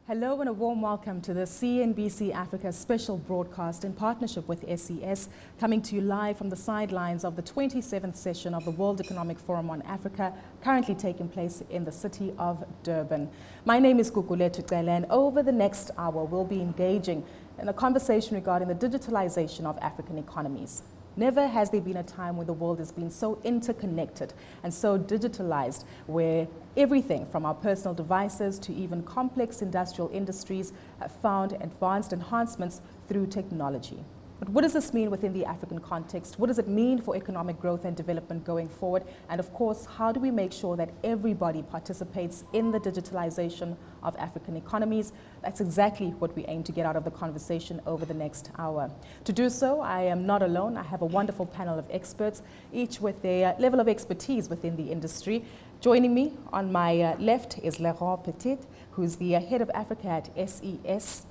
Hello and a warm welcome to the CNBC Africa special broadcast in partnership with SES, coming to you live from the sidelines of the 27th session of the World Economic Forum on Africa, currently taking place in the city of Durban. My name is Gugulethu Cele, and over the next hour we'll be engaging in a conversation regarding the digitalization of African economies. Never has there been a time when the world has been so interconnected and so digitalized, where everything from our personal devices to even complex industrial industries have found advanced enhancements through technology. But what does this mean within the African context? What does it mean for economic growth and development going forward? And of course, how do we make sure that everybody participates in the digitalization of African economies? That's exactly what we aim to get out of the conversation over the next hour. To do so, I am not alone. I have a wonderful panel of experts, each with their level of expertise within the industry. Joining me on my left is Laurent Petit, who's the head of Africa at SES.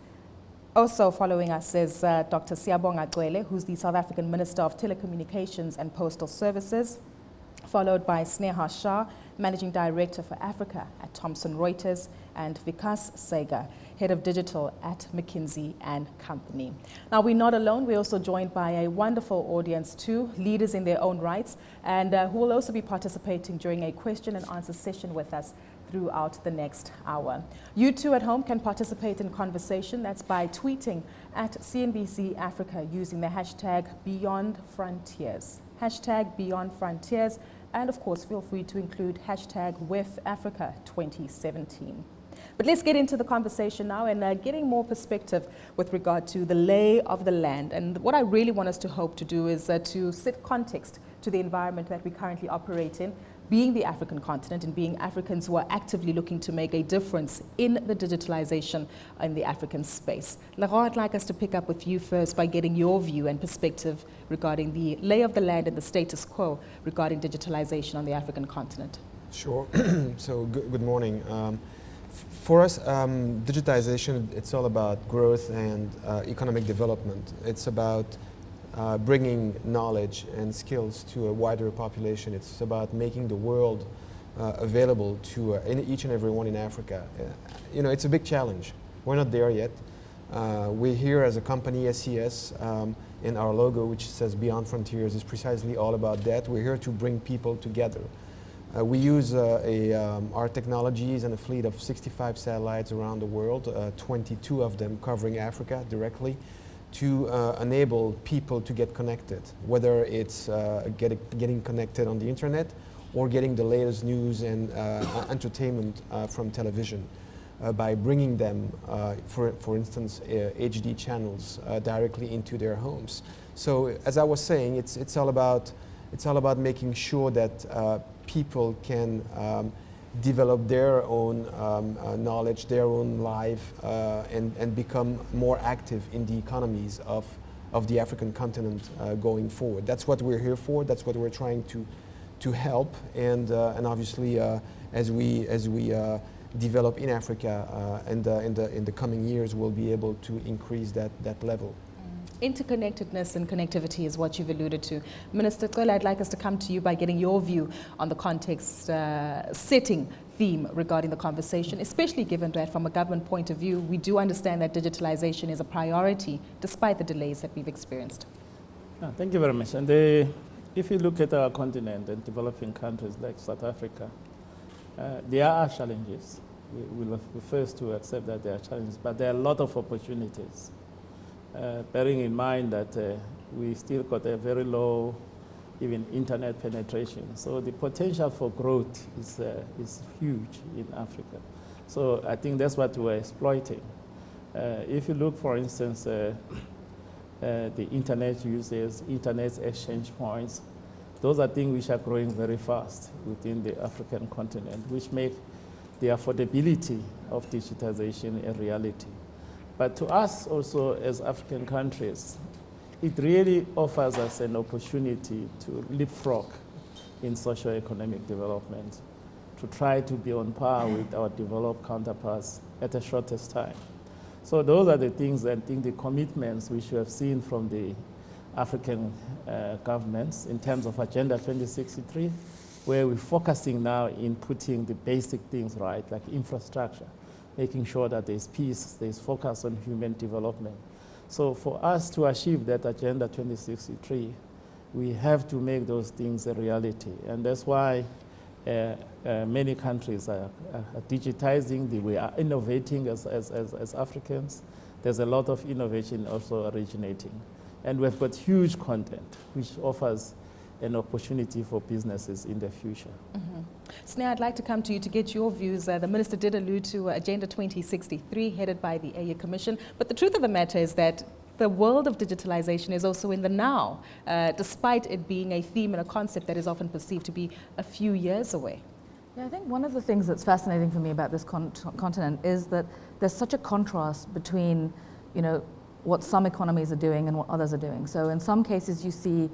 Also following us is Dr. Siyabonga Cwele, who's the South African Minister of Telecommunications and Postal Services, followed by Sneha Shah, Managing Director for Africa at Thomson Reuters, and Vikas Sega, Head of Digital at McKinsey & Company. Now, we're not alone. We're also joined by a wonderful audience too, leaders in their own rights, and who will also be participating during a question and answer session with us throughout the next hour. You too at home can participate in conversation. That's by tweeting at CNBC Africa using the hashtag #BeyondFrontiers. Hashtag #BeyondFrontiers. And of course, feel free to include hashtag WEF Africa 2017. But let's get into the conversation now and getting more perspective with regard to the lay of the land. And what I really want us to hope to do is to set context to the environment that we currently operate in, being the African continent and being Africans who are actively looking to make a difference in the digitalization in the African space. Laurent, I'd like us to pick up with you first by getting your view and perspective regarding the lay of the land and the status quo regarding digitalization on the African continent. Sure. So good morning. For us, digitization, it's all about growth and economic development. It's about bringing knowledge and skills to a wider population. It's about making the world available to each and everyone in Africa. It's a big challenge. We're not there yet. We're here as a company, SES, and our logo, which says Beyond Frontiers, is precisely all about that. We're here to bring people together. We use our technologies and a fleet of 65 satellites around the world, 22 of them covering Africa directly, to enable people to get connected, whether it's getting connected on the internet or getting the latest news and entertainment from television by bringing them, for instance, HD channels directly into their homes. So as I was saying, it's all about making sure that people can develop their own knowledge, their own life, and become more active in the economies of the African continent going forward. That's what we're here for. That's what we're trying to help. And obviously, as we develop in Africa in the coming years, we'll be able to increase that level. Interconnectedness and connectivity is what you've alluded to. Minister Cwele, I'd like us to come to you by getting your view on the context setting theme regarding the conversation, especially given that from a government point of view, we do understand that digitalization is a priority despite the delays that we've experienced. Thank you very much. And if you look at our continent and developing countries like South Africa, there are challenges. We will be first to accept that there are challenges, but there are a lot of opportunities. Bearing in mind that we still got a very low even internet penetration. So the potential for growth is huge in Africa. So I think that's what we're exploiting. If you look, for instance, the internet uses, internet exchange points, those are things which are growing very fast within the African continent, which make the affordability of digitization a reality. But to us also as African countries, it really offers us an opportunity to leapfrog in socio-economic development, to try to be on par with our developed counterparts at the shortest time. So those are the things, I think, the commitments which we have seen from the African governments in terms of Agenda 2063, where we're focusing now in putting the basic things right, like infrastructure, making sure that there's peace, there's focus on human development. So for us to achieve that Agenda 2063, we have to make those things a reality. And that's why many countries are digitizing, we are innovating as Africans. There's a lot of innovation also originating. And we've got huge content, which offers an opportunity for businesses in the future. Sneha, I'd like to come to you to get your views. The Minister did allude to Agenda 2063, headed by the AU Commission. But the truth of the matter is that the world of digitalization is also in the now, despite it being a theme and a concept that is often perceived to be a few years away. Yeah, I think one of the things that's fascinating for me about this continent is that there's such a contrast between, what some economies are doing and what others are doing. So in some cases you see,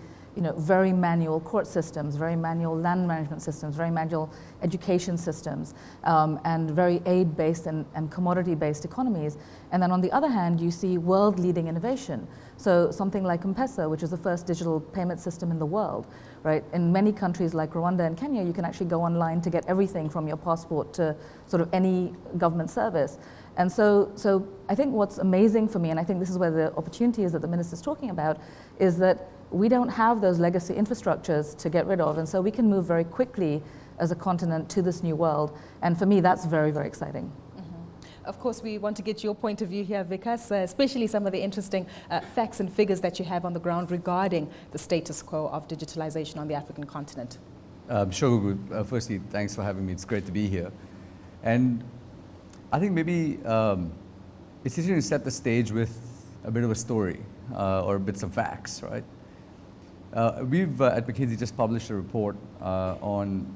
very manual court systems, very manual land management systems, very manual education systems, and very aid-based and commodity-based economies. And then on the other hand, you see world-leading innovation. So something like M-Pesa, which is the first digital payment system in the world, right? In many countries like Rwanda and Kenya, you can actually go online to get everything from your passport to sort of any government service. And so I think what's amazing for me, and I think this is where the opportunity is that the minister's talking about, is that we don't have those legacy infrastructures to get rid of, and so we can move very quickly as a continent to this new world. And for me, that's very, very exciting. Of course, we want to get your point of view here, Vikas, especially some of the interesting facts and figures that you have on the ground regarding the status quo of digitalization on the African continent. Sure. Firstly, thanks for having me. It's great to be here. And I think maybe it's easier to set the stage with a bit of a story or bits of facts, right? We've at McKinsey just published a report on,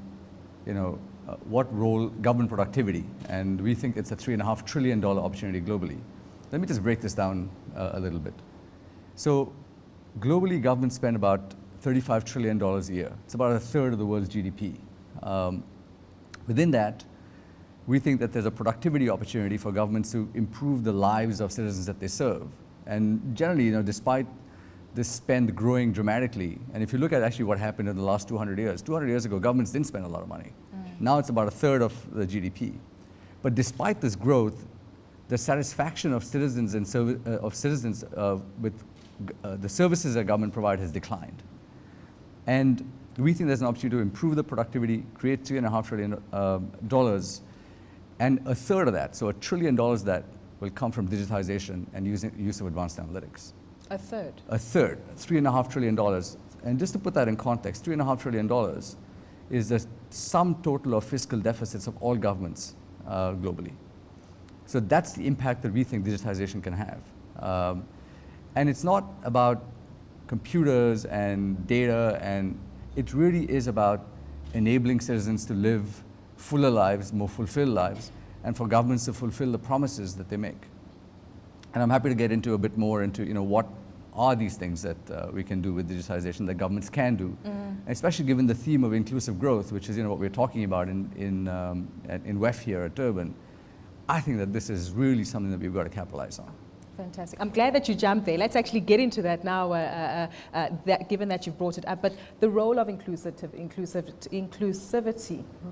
what role government productivity, and we think it's a $3.5 trillion opportunity globally. Let me just break this down a little bit. So globally, governments spend about $35 trillion a year. It's about a third of the world's GDP. Within that, we think that there's a productivity opportunity for governments to improve the lives of citizens that they serve. And generally, despite this spend growing dramatically, and if you look at actually what happened in the last 200 years ago, governments didn't spend a lot of money. Now it's about a third of the GDP. But despite this growth, the satisfaction of citizens and with the services that government provide has declined. And we think there's an opportunity to improve the productivity, create $3.5 trillion, and a third of that, so $1 trillion that will come from digitization and use of advanced analytics. A third? A third, $3.5 trillion. And just to put that in context, $3.5 trillion is the sum total of fiscal deficits of all governments globally. So that's the impact that we think digitization can have. And it's not about computers and data, and it really is about enabling citizens to live fuller lives, more fulfilled lives, and for governments to fulfill the promises that they make. And I'm happy to get into a bit more into what are these things that we can do with digitization that governments can do, especially given the theme of inclusive growth, which is what we're talking about in WEF here at Durban. I think that this is really something that we've got to capitalize on. Fantastic. I'm glad that you jumped there. Let's actually get into that now, given that you've brought it up. But the role of inclusivity,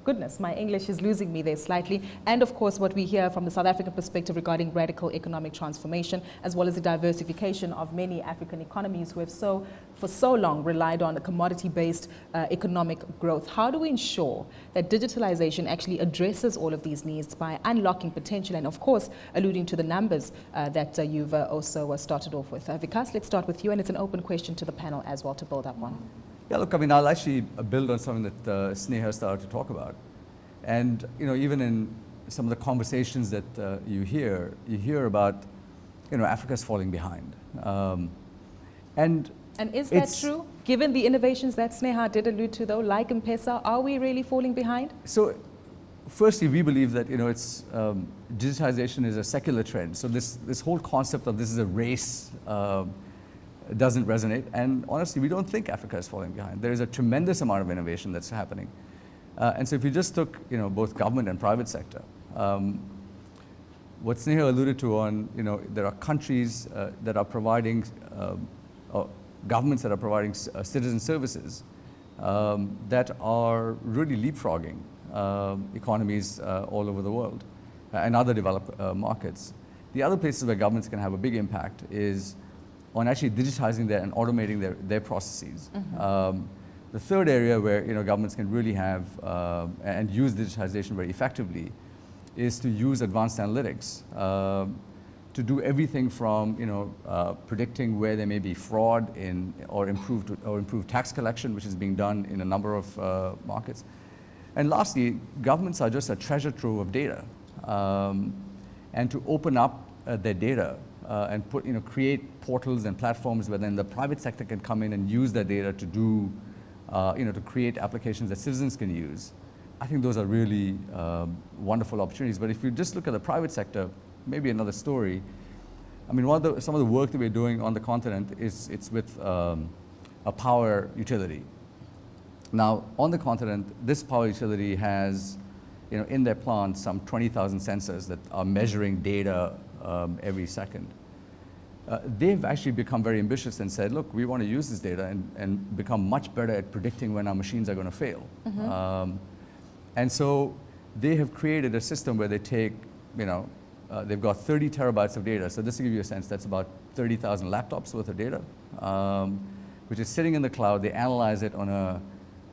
goodness, my English is losing me there slightly. And of course, what we hear from the South African perspective regarding radical economic transformation, as well as the diversification of many African economies who have for so long relied on a commodity-based economic growth. How do we ensure that digitalization actually addresses all of these needs by unlocking potential and, of course, alluding to the numbers that you've also started off with? Vikas, let's start with you, and it's an open question to the panel as well to build up on. Yeah, look, I'll actually build on something that Sneha started to talk about. And, even in some of the conversations that you hear about, Africa's falling behind. And is that true? Given the innovations that Sneha did allude to, though, like M-Pesa, are we really falling behind? So, firstly, we believe that digitization is a secular trend. So this whole concept of this is a race doesn't resonate. And honestly, we don't think Africa is falling behind. There is a tremendous amount of innovation that's happening. And so if you just took both government and private sector, what Sneha alluded to on, there are countries that are providing, governments that are providing citizen services that are really leapfrogging economies all over the world. and other developed markets. The other places where governments can have a big impact is on actually digitizing and automating their processes. Mm-hmm. The third area where governments can really have and use digitization very effectively is to use advanced analytics to do everything from predicting where there may be fraud or improved tax collection, which is being done in a number of markets. And lastly, governments are just a treasure trove of data, and to open up their data and create portals and platforms where then the private sector can come in and use that data to do to create applications that citizens can use. I think those are really wonderful opportunities. But if you just look at the private sector, maybe another story. I mean, some of the work that we're doing on the continent it's with a power utility. Now, on the continent, this power utility has, in their plant, some 20,000 sensors that are measuring data every second. They've actually become very ambitious and said, look, we want to use this data and become much better at predicting when our machines are going to fail. Mm-hmm. And so they have created a system where they take, they've got 30 terabytes of data. So just to give you a sense, that's about 30,000 laptops worth of data, which is sitting in the cloud. They analyze it on a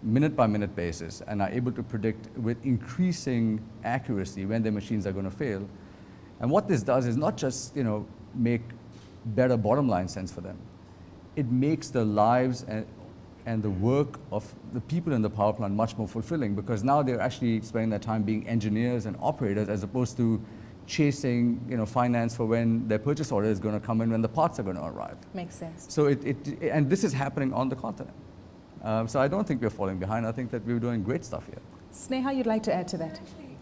minute-by-minute basis and are able to predict with increasing accuracy when their machines are going to fail. And what this does is not just, make better bottom line sense for them. It makes the lives and the work of the people in the power plant much more fulfilling, because now they're actually spending their time being engineers and operators as opposed to chasing finance for when their purchase order is going to come in, when the parts are going to arrive. Makes sense. So and this is happening on the continent. So I don't think we're falling behind. I think that we're doing great stuff here. Sneha, you'd like to add to that? Actually,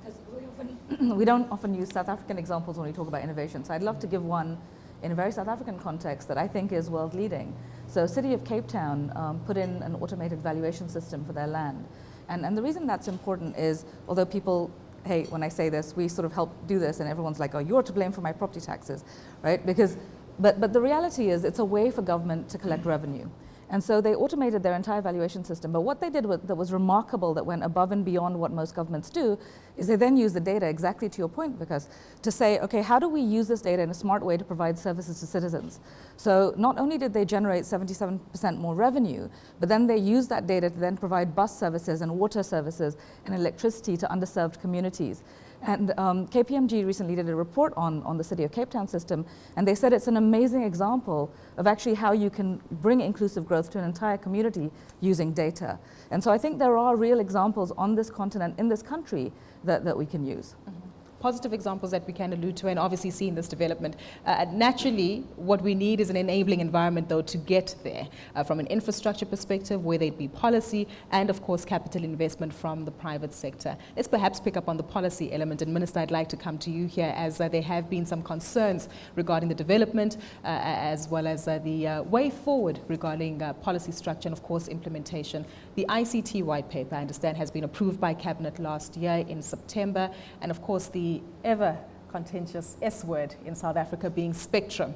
because we don't often use South African examples when we talk about innovation. So I'd love to give one in a very South African context that I think is world leading. So City of Cape Town put in an automated valuation system for their land. And the reason that's important is, although people, hey, when I say this, we sort of help do this and everyone's like, oh, you're to blame for my property taxes, right? But the reality is it's a way for government to collect revenue. And so they automated their entire valuation system. But what they did that was remarkable, that went above and beyond what most governments do, is they then use the data, exactly to your point, because to say, okay, how do we use this data in a smart way to provide services to citizens? So not only did they generate 77% more revenue, but then they used that data to then provide bus services and water services and electricity to underserved communities. And KPMG recently did a report on the City of Cape Town system, and they said it's an amazing example of actually how you can bring inclusive growth to an entire community using data. And so I think there are real examples on this continent, in this country, that we can use. Mm-hmm. Positive examples that we can allude to and obviously see in this development. Naturally, what we need is an enabling environment, though, to get there from an infrastructure perspective, whether it be policy and, of course, capital investment from the private sector. Let's perhaps pick up on the policy element. And Minister, I'd like to come to you here, as there have been some concerns regarding the development as well as the way forward regarding policy structure and, of course, implementation. The ICT white paper, I understand, has been approved by Cabinet last year in September. And, of course, the ever contentious S word in South Africa being spectrum.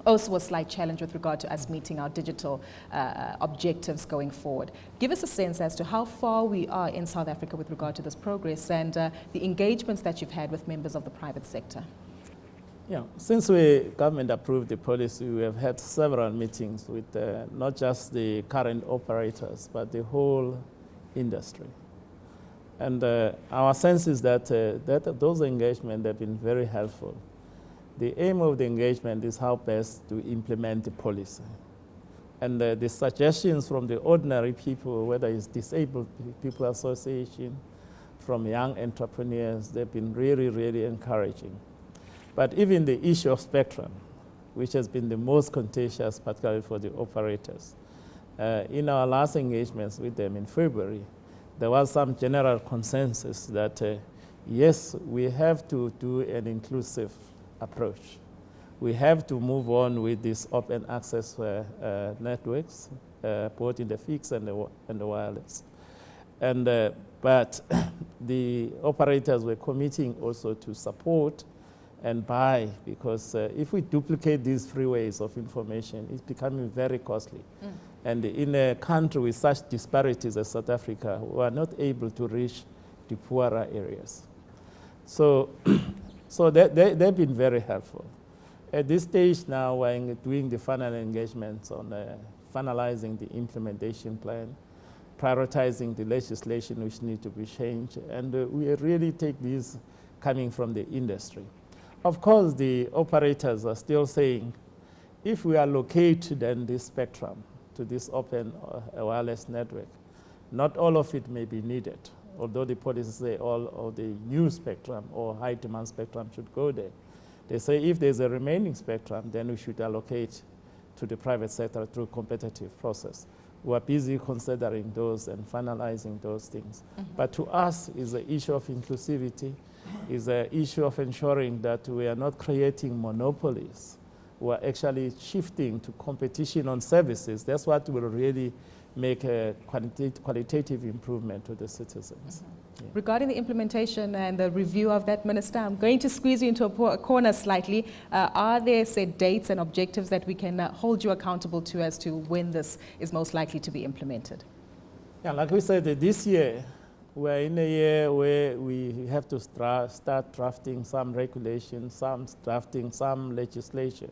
Also a slight challenge with regard to us meeting our digital objectives going forward. Give us a sense as to how far we are in South Africa with regard to this progress and the engagements that you've had with members of the private sector. Yeah, since government approved the policy, we have had several meetings with not just the current operators, but the whole industry. And our sense is that, those engagements have been very helpful. The aim of the engagement is how best to implement the policy. And the suggestions from the ordinary people, whether it's Disabled People Association, from young entrepreneurs, they've been really, really encouraging. But even the issue of spectrum, which has been the most contentious, particularly for the operators, in our last engagements with them in February, there was some general consensus that, yes, we have to do an inclusive approach. We have to move on with these open access networks, both in the fixed and the wireless. And, but the operators were committing also to support and buy, because if we duplicate these freeways of information, it's becoming very costly. Mm. And in a country with such disparities as South Africa, we are not able to reach the poorer areas. So So they've been very helpful. At this stage now, we're doing the final engagements on finalizing the implementation plan, prioritizing the legislation which need to be changed, and we really take these coming from the industry. Of course, the operators are still saying, if we allocate then this spectrum to this open wireless network, not all of it may be needed, although the policies say all of the new spectrum or high demand spectrum should go there. They say if there's a remaining spectrum, then we should allocate to the private sector through competitive process. We are busy considering those and finalizing those things. But to us, is the issue of inclusivity, is the issue of ensuring that we are not creating monopolies. We are actually shifting to competition on services. That's what will really make a qualitative improvement to the citizens. Yeah. Regarding the implementation and the review of that, Minister, I'm going to squeeze you into a corner slightly. Are there, say, dates and objectives that we can hold you accountable to as to when this is most likely to be implemented? Yeah, like we said, this year, we're in a year where we have to start drafting some regulations, drafting some legislation.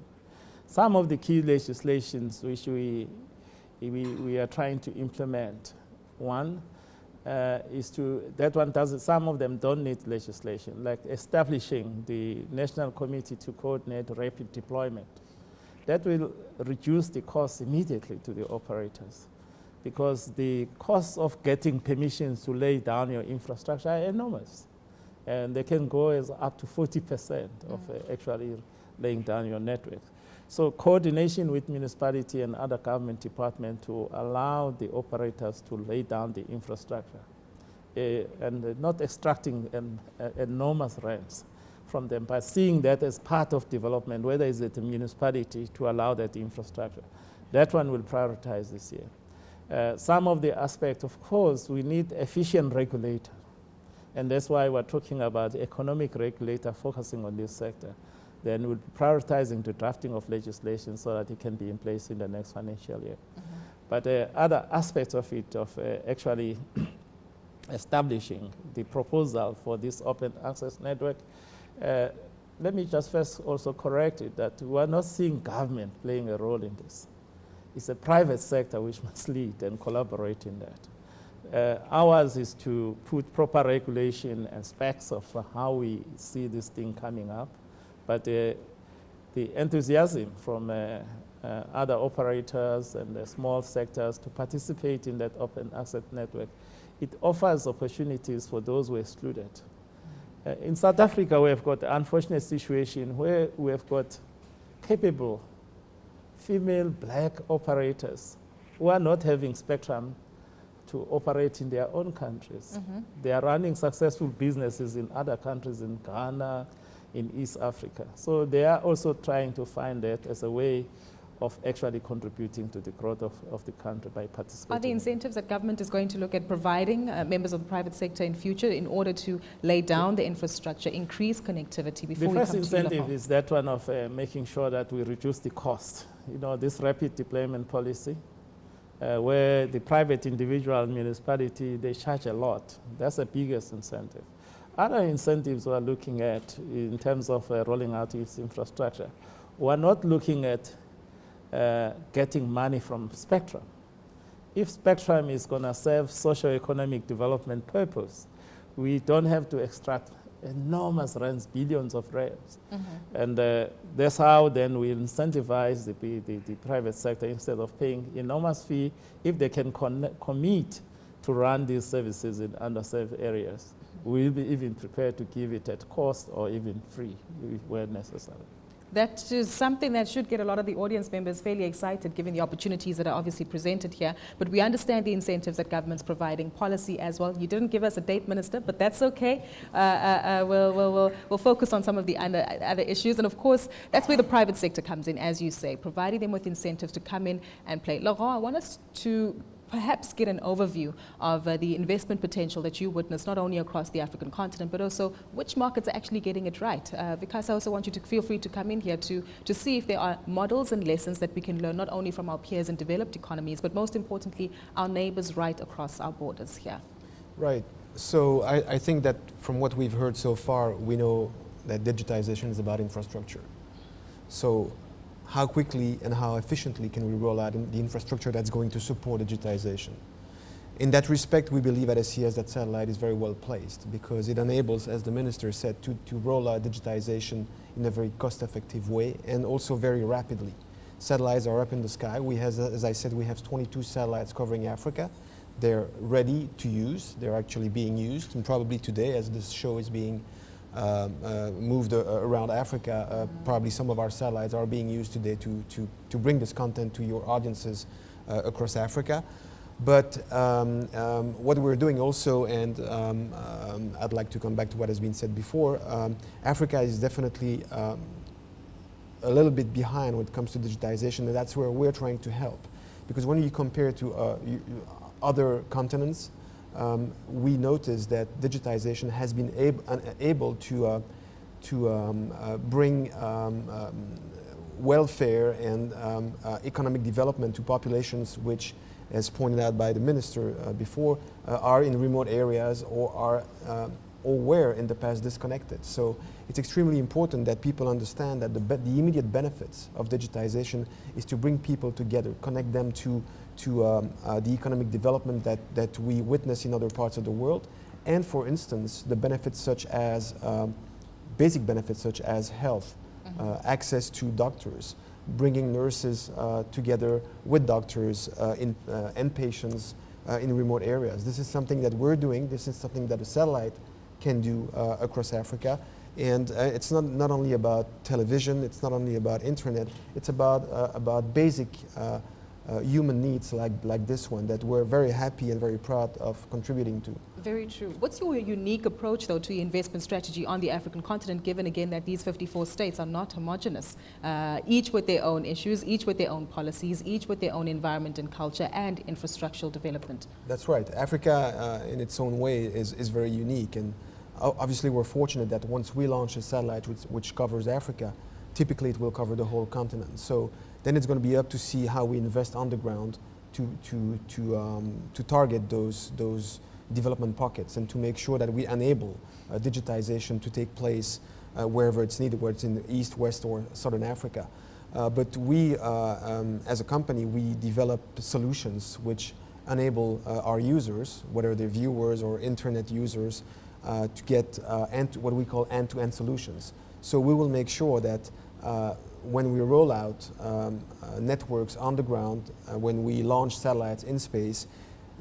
Some of the key legislations which we are trying to implement, one is some of them don't need legislation, like establishing the National Committee to coordinate rapid deployment. That will reduce the cost immediately to the operators, because the cost of getting permissions to lay down your infrastructure are enormous. And they can go as up to 40% of actually laying down your network. So coordination with municipality and other government departments to allow the operators to lay down the infrastructure and not extracting enormous rents from them, but seeing that as part of development, whether it's at the municipality to allow that infrastructure. That one will prioritize this year. Some of the aspects, of course, we need efficient regulator. And that's why we're talking about economic regulator focusing on this sector. Then we'll be prioritizing the drafting of legislation so that it can be in place in the next financial year. But other aspects of it, of actually establishing the proposal for this open access network, let me just first also correct it that we're not seeing government playing a role in this. It's the private sector which must lead and collaborate in that. Ours is to put proper regulation and specs of how we see this thing coming up. But the enthusiasm from other operators and the small sectors to participate in that open access network, it offers opportunities for those who are excluded. In South Africa, we have got an unfortunate situation where we have got capable female black operators who are not having spectrum to operate in their own countries. They are running successful businesses in other countries, in Ghana, in East Africa. So they are also trying to find that as a way of actually contributing to the growth of the country by participating. Are there incentives that government is going to look at providing members of the private sector in future in order to lay down the infrastructure, increase connectivity before we come to the first incentive is that one of making sure that we reduce the cost. You know, this rapid deployment policy, where the private individual municipality, they charge a lot. That's the biggest incentive. Other incentives we're looking at in terms of rolling out its infrastructure, we're not looking at getting money from spectrum. If spectrum is going to serve socio-economic development purpose, we don't have to extract enormous rents, billions of rands. And that's how then we incentivize the private sector instead of paying enormous fee if they can commit to run these services in underserved areas. We'll be even prepared to give it at cost or even free where necessary. That is something that should get a lot of the audience members fairly excited, given the opportunities that are obviously presented here. But we understand the incentives that government's providing, policy as well. You didn't give us a date, Minister, but that's okay. We'll focus on some of the other issues. And of course, that's where the private sector comes in, as you say, providing them with incentives to come in and play. Laurent, I want us to perhaps get an overview of the investment potential that you witness not only across the African continent, but also which markets are actually getting it right. Because I also want you to feel free to come in here to see if there are models and lessons that we can learn not only from our peers in developed economies, but most importantly, our neighbors right across our borders here. Right. So I think that from what we've heard so far, we know that digitization is about infrastructure. So how quickly and how efficiently can we roll out the infrastructure that's going to support digitization? In that respect, we believe at SES that satellite is very well placed because it enables, as the minister said, to roll out digitization in a very cost-effective way and also very rapidly. Satellites are up in the sky. We have, as I said, we have 22 satellites covering Africa. They're ready to use. They're actually being used, and probably today, as this show is being moved around Africa, probably some of our satellites are being used today to bring this content to your audiences across Africa. But what we're doing also, and I'd like to come back to what has been said before, Africa is definitely a little bit behind when it comes to digitization, and that's where we're trying to help. Because when you compare to other continents, we notice that digitization has been able to bring welfare and economic development to populations which, as pointed out by the minister before, are in remote areas or were in the past disconnected. So it's extremely important that people understand that the immediate benefits of digitization is to bring people together, connect them to the economic development that we witness in other parts of the world, and for instance, the benefits such as, basic benefits such as health, access to doctors, bringing nurses together with doctors and patients in remote areas. This is something that we're doing. This is something that a satellite can do across Africa. And it's not only about television, it's not only about internet, it's about basic human needs like this one that we're very happy and very proud of contributing to. Very true. What's your unique approach, though, to your investment strategy on the African continent, given, again, that these 54 states are not homogenous, each with their own issues, each with their own policies, each with their own environment and culture and infrastructural development? That's right. Africa, in its own way, is very unique. And obviously, we're fortunate that once we launch a satellite which covers Africa, typically it will cover the whole continent. So then it's going to be up to see how we invest on the ground to target those development pockets and to make sure that we enable digitization to take place wherever it's needed, whether it's in East, West, or Southern Africa. But we, as a company, we develop solutions which enable our users, whether they're viewers or internet users, to get what we call end-to-end solutions. So we will make sure that when we roll out networks on the ground, when we launch satellites in space,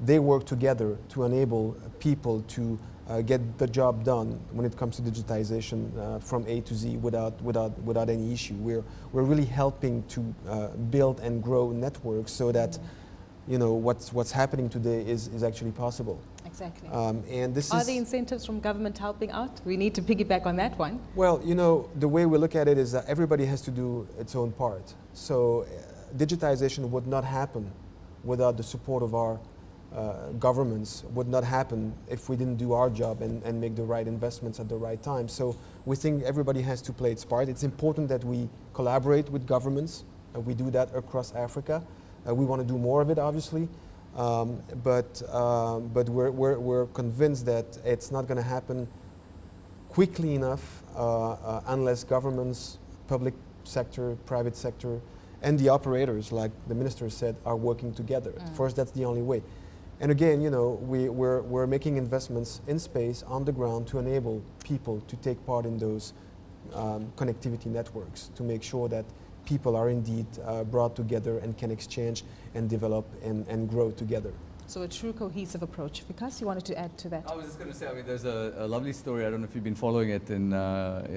they work together to enable people to get the job done when it comes to digitization from A to Z without any issue. We're really helping to build and grow networks so that what's happening today is actually possible. Exactly. And this are the incentives from government helping out? We need to piggyback on that one. Well, the way we look at it is that everybody has to do its own part. So digitization would not happen without the support of our governments, would not happen if we didn't do our job and make the right investments at the right time. So we think everybody has to play its part. It's important that we collaborate with governments. We do that across Africa. We want to do more of it, obviously. But we're convinced that it's not going to happen quickly enough unless governments, public sector, private sector, and the operators, like the minister said, are working together. First, that's the only way. And again, we're making investments in space, on the ground, to enable people to take part in those connectivity networks, to make sure that people are indeed brought together and can exchange and develop and grow together. So a true cohesive approach. Vikas, you wanted to add to that? I was just going to say, there's a lovely story, I don't know if you've been following it,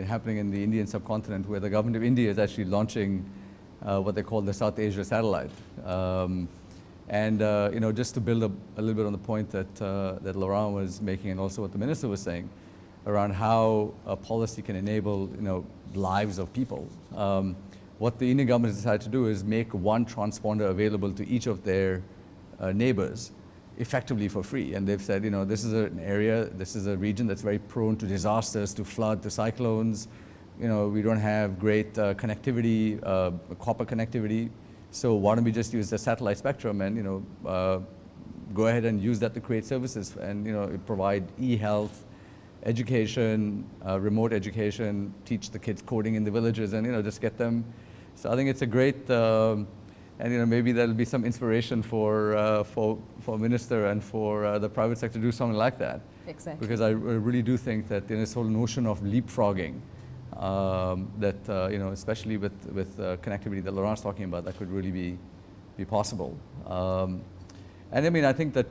happening in the Indian subcontinent, where the government of India is actually launching what they call the South Asia satellite. Just to build up a little bit on the point that Laurent was making, and also what the minister was saying, around how a policy can enable lives of people. What the Indian government has decided to do is make one transponder available to each of their neighbors effectively for free. And they've said, this is an area, this is a region that's very prone to disasters, to flood, to cyclones. We don't have great connectivity, copper connectivity. So why don't we just use the satellite spectrum and, go ahead and use that to create services and, provide e-health education, remote education, teach the kids coding in the villages, and just get them. So I think it's a great, and maybe there'll be some inspiration for minister and for the private sector to do something like that. Exactly. Because I really do think that this whole notion of leapfrogging, that especially with connectivity that Laurent's talking about, that could really be possible. And I mean, I think that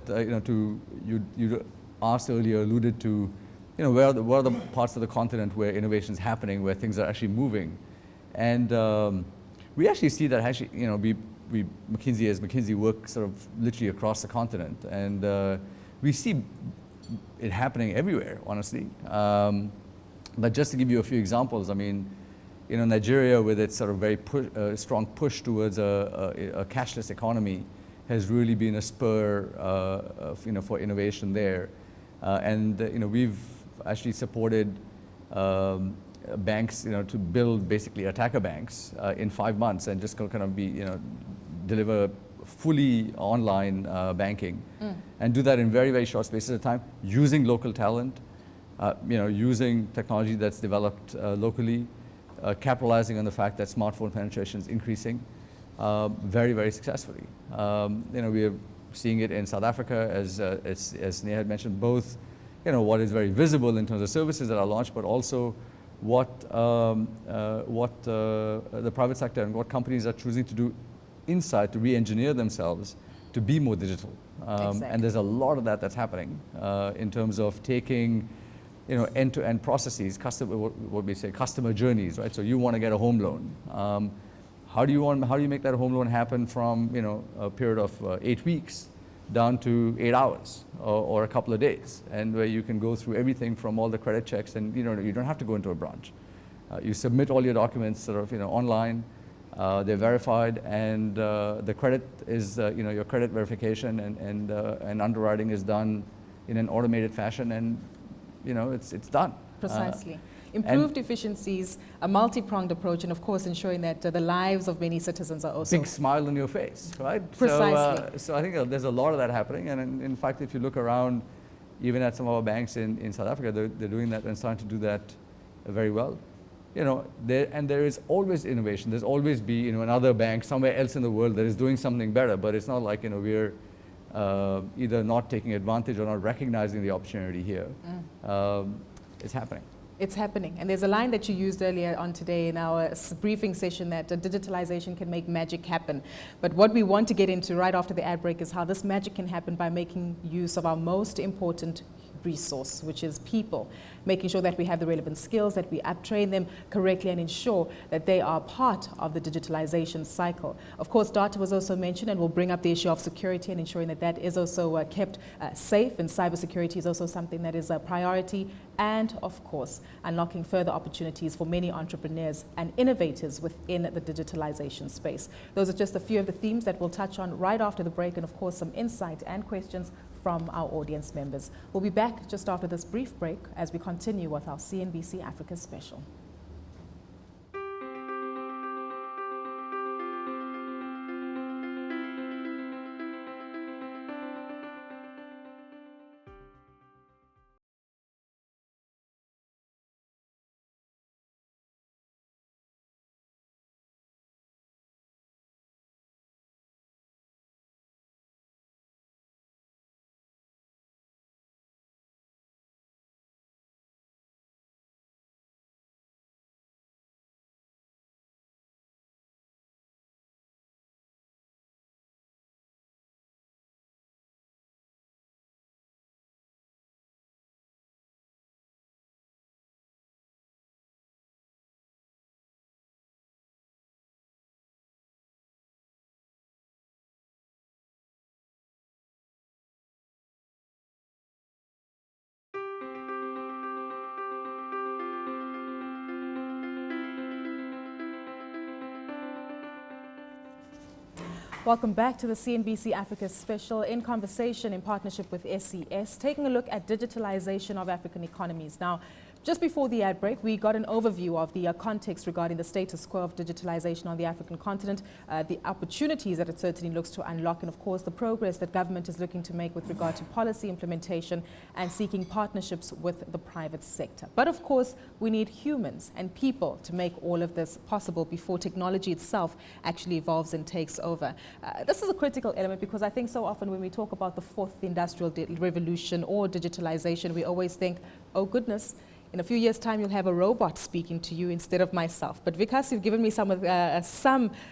you asked earlier, alluded to, where are the parts of the continent where innovation is happening, where things are actually moving, and we actually see that actually, McKinsey work sort of literally across the continent, and we see it happening everywhere, honestly. But just to give you a few examples, I mean, Nigeria, with its sort of very strong push towards a cashless economy, has really been a spur, for innovation there. And we've actually supported banks, to build basically attacker banks in 5 months, and just kind of deliver fully online banking, and do that in very, very short spaces of time, using local talent, using technology that's developed locally, capitalizing on the fact that smartphone penetration is increasing very, very successfully. We are seeing it in South Africa, as Neha had mentioned, both what is very visible in terms of services that are launched, but also what the private sector and what companies are choosing to do inside to re-engineer themselves to be more digital. Exactly. And there's a lot of that's happening in terms of taking end-to-end processes, what we say, customer journeys, right? So you want to get a home loan. How do you make that home loan happen from a period of 8 weeks down to 8 hours or a couple of days, and where you can go through everything from all the credit checks, and you don't have to go into a branch. You submit all your documents sort of online. They're verified, and the credit is your credit verification and underwriting is done in an automated fashion, and it's done. Precisely. Improved efficiencies, a multi-pronged approach, and of course ensuring that the lives of many citizens are also... Big smile on your face, right? Precisely. So I think there's a lot of that happening, and in fact, if you look around, even at some of our banks in South Africa, they're doing that and starting to do that very well. There is always innovation. There's always be another bank somewhere else in the world that is doing something better, but it's not like we're either not taking advantage or not recognizing the opportunity here. It's happening. It's happening. And there's a line that you used earlier on today in our briefing session that digitalization can make magic happen. But what we want to get into right after the ad break is how this magic can happen by making use of our most important resource, which is people, making sure that we have the relevant skills, that we uptrain them correctly, and ensure that they are part of the digitalization cycle. Of course, data was also mentioned, and we'll bring up the issue of security and ensuring that that is also kept safe, and cybersecurity is also something that is a priority, and of course, unlocking further opportunities for many entrepreneurs and innovators within the digitalization space. Those are just a few of the themes that we'll touch on right after the break, and of course, some insight and questions from our audience members. We'll be back just after this brief break as we continue with our CNBC Africa special. Welcome back to the CNBC Africa special, in conversation in partnership with SES, taking a look at digitalization of African economies. Now, Just before the ad break, we got an overview of the context regarding the status quo of digitalization on the African continent, the opportunities that it certainly looks to unlock, and of course the progress that government is looking to make with regard to policy implementation and seeking partnerships with the private sector. But of course, we need humans and people to make all of this possible before technology itself actually evolves and takes over. This is a critical element because I think so often when we talk about the fourth industrial revolution or digitalization, we always think, oh goodness, in a few years' time, you'll have a robot speaking to you instead of myself. But Vikas, you've given me some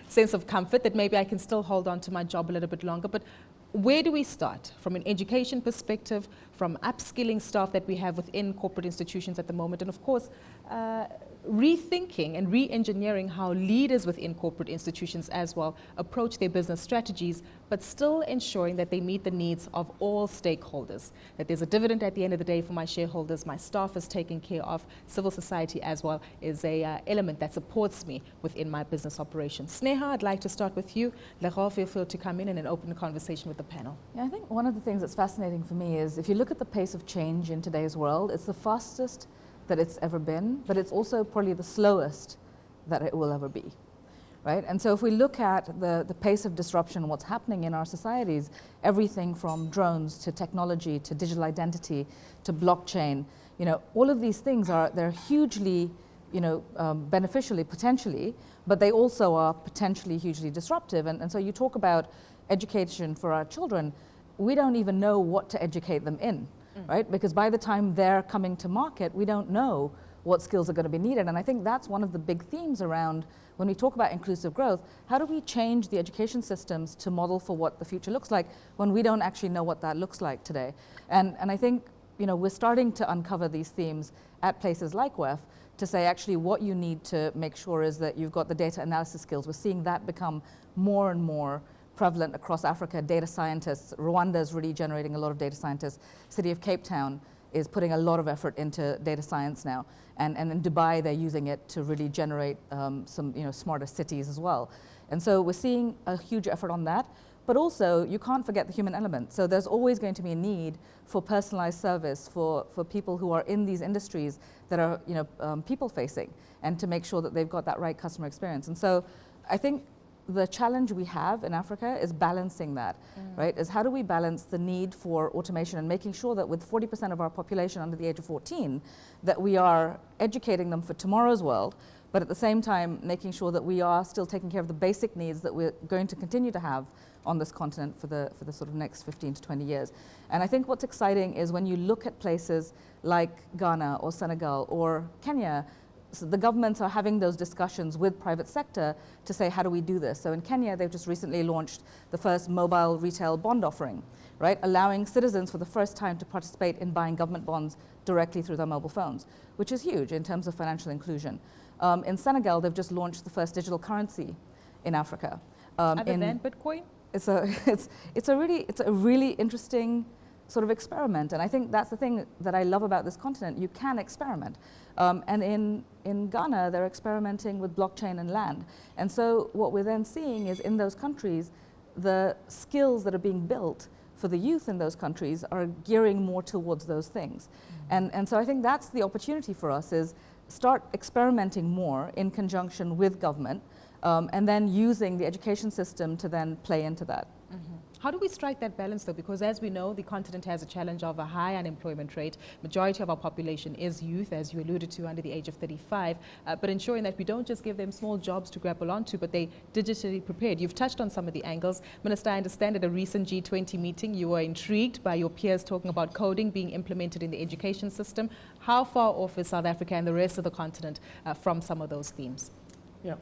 sense of comfort that maybe I can still hold on to my job a little bit longer. But where do we start from an education perspective, from upskilling staff that we have within corporate institutions at the moment, and of course, rethinking and re-engineering how leaders within corporate institutions as well approach their business strategies, but still ensuring that they meet the needs of all stakeholders, that there's a dividend at the end of the day for my shareholders, my staff is taken care of, civil society as well is a element that supports me within my business operations. Sneha, I'd like to start with you. Laurent, feel free to come in and an open conversation with the panel. Yeah, I think one of the things that's fascinating for me is if you look at the pace of change in today's world, it's the fastest that it's ever been, but it's also probably the slowest that it will ever be, right? And so if we look at the pace of disruption, what's happening in our societies, everything from drones to technology to digital identity to blockchain, you know, all of these things they're hugely, you know, beneficially, potentially, but they also are potentially hugely disruptive. And so you talk about education for our children, we don't even know what to educate them in. Right? Because by the time they're coming to market, we don't know what skills are going to be needed. And I think that's one of the big themes around when we talk about inclusive growth. How do we change the education systems to model for what the future looks like when we don't actually know what that looks like today? And I think, you know, we're starting to uncover these themes at places like WEF to say actually what you need to make sure is that you've got the data analysis skills. We're seeing that become more and more prevalent across Africa. Data scientists, Rwanda is really generating a lot of data scientists. City of Cape Town is putting a lot of effort into data science now. And in Dubai, they're using it to really generate some, you know, smarter cities as well. And so we're seeing a huge effort on that. But also, you can't forget the human element. So there's always going to be a need for personalized service for people who are in these industries that are, you know, people-facing, and to make sure that they've got that right customer experience. And so I think the challenge we have in Africa is balancing that, right? Is how do we balance the need for automation and making sure that with 40% of our population under the age of 14, that we are educating them for tomorrow's world, but at the same time making sure that we are still taking care of the basic needs that we're going to continue to have on this continent for the sort of next 15 to 20 years. And I think what's exciting is when you look at places like Ghana or Senegal or Kenya, so the governments are having those discussions with private sector to say, how do we do this? So in Kenya, they've just recently launched the first mobile retail bond offering, right? Allowing citizens for the first time to participate in buying government bonds directly through their mobile phones, which is huge in terms of financial inclusion. In Senegal, they've just launched the first digital currency in Africa. Other than Bitcoin? It's a really interesting sort of experiment. And I think that's the thing that I love about this continent. You can experiment. And in Ghana, they're experimenting with blockchain and land. And so what we're then seeing is in those countries, the skills that are being built for the youth in those countries are gearing more towards those things. And so I think that's the opportunity for us, is start experimenting more in conjunction with government, and then using the education system to then play into that. How do we strike that balance, though? Because as we know, the continent has a challenge of a high unemployment rate. Majority of our population is youth, as you alluded to, under the age of 35. But ensuring that we don't just give them small jobs to grapple onto, but they digitally prepared. You've touched on some of the angles. Minister, I understand at a recent G20 meeting, you were intrigued by your peers talking about coding being implemented in the education system. How far off is South Africa and the rest of the continent from some of those themes? Yeah,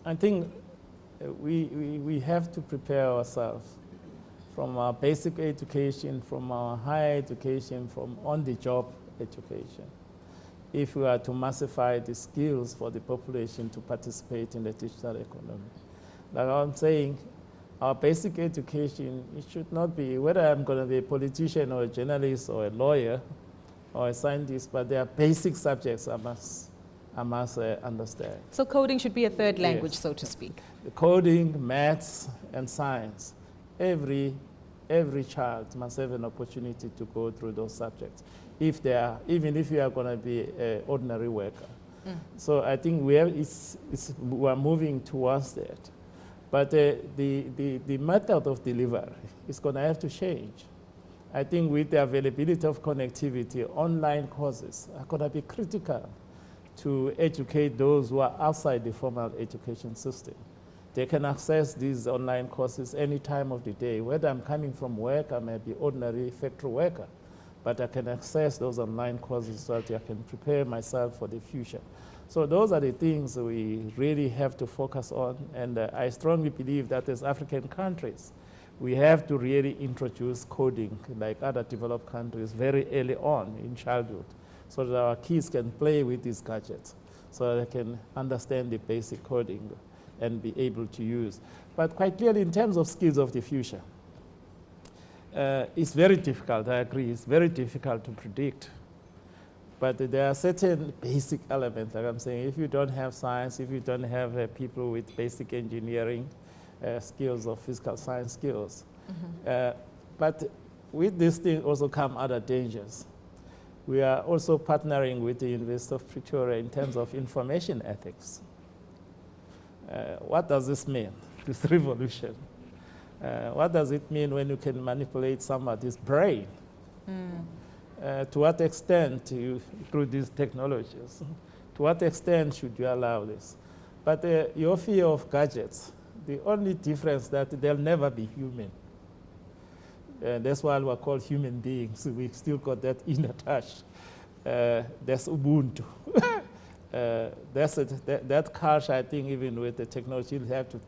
I think we have to prepare ourselves from our basic education, from our higher education, from on-the-job education, if we are to massify the skills for the population to participate in the digital economy. Like I'm saying, our basic education, it should not be whether I'm going to be a politician or a journalist or a lawyer or a scientist, but there are basic subjects I must understand. So coding should be a third language, Yes. so to speak. The coding, maths, and science. Every every child must have an opportunity to go through those subjects, if they are, even if you are going to be an ordinary worker. So I think we are moving towards that. But the method of delivery is going to have to change. I think with the availability of connectivity, online courses are going to be critical to educate those who are outside the formal education system. They can access these online courses any time of the day. Whether I'm coming from work, I may be ordinary factory worker, but I can access those online courses so that I can prepare myself for the future. So those are the things we really have to focus on, and I strongly believe that as African countries, we have to really introduce coding like other developed countries very early on in childhood, so that our kids can play with these gadgets, so they can understand the basic coding and be able to use. But quite clearly, in terms of skills of the future, it's very difficult, I agree, it's very difficult to predict. But there are certain basic elements, like I'm saying, if you don't have science, if you don't have people with basic engineering skills or physical science skills. But with this thing also come other dangers. We are also partnering with the University of Pretoria in terms of information ethics. What does this mean, this revolution? What does it mean when you can manipulate somebody's brain? To what extent through these technologies? To what extent should you allow this? But your fear of gadgets, the only difference that they'll never be human. That's why we're called human beings. We still got that inner touch. That's Ubuntu. That culture, I think, even with the technology, you'll have to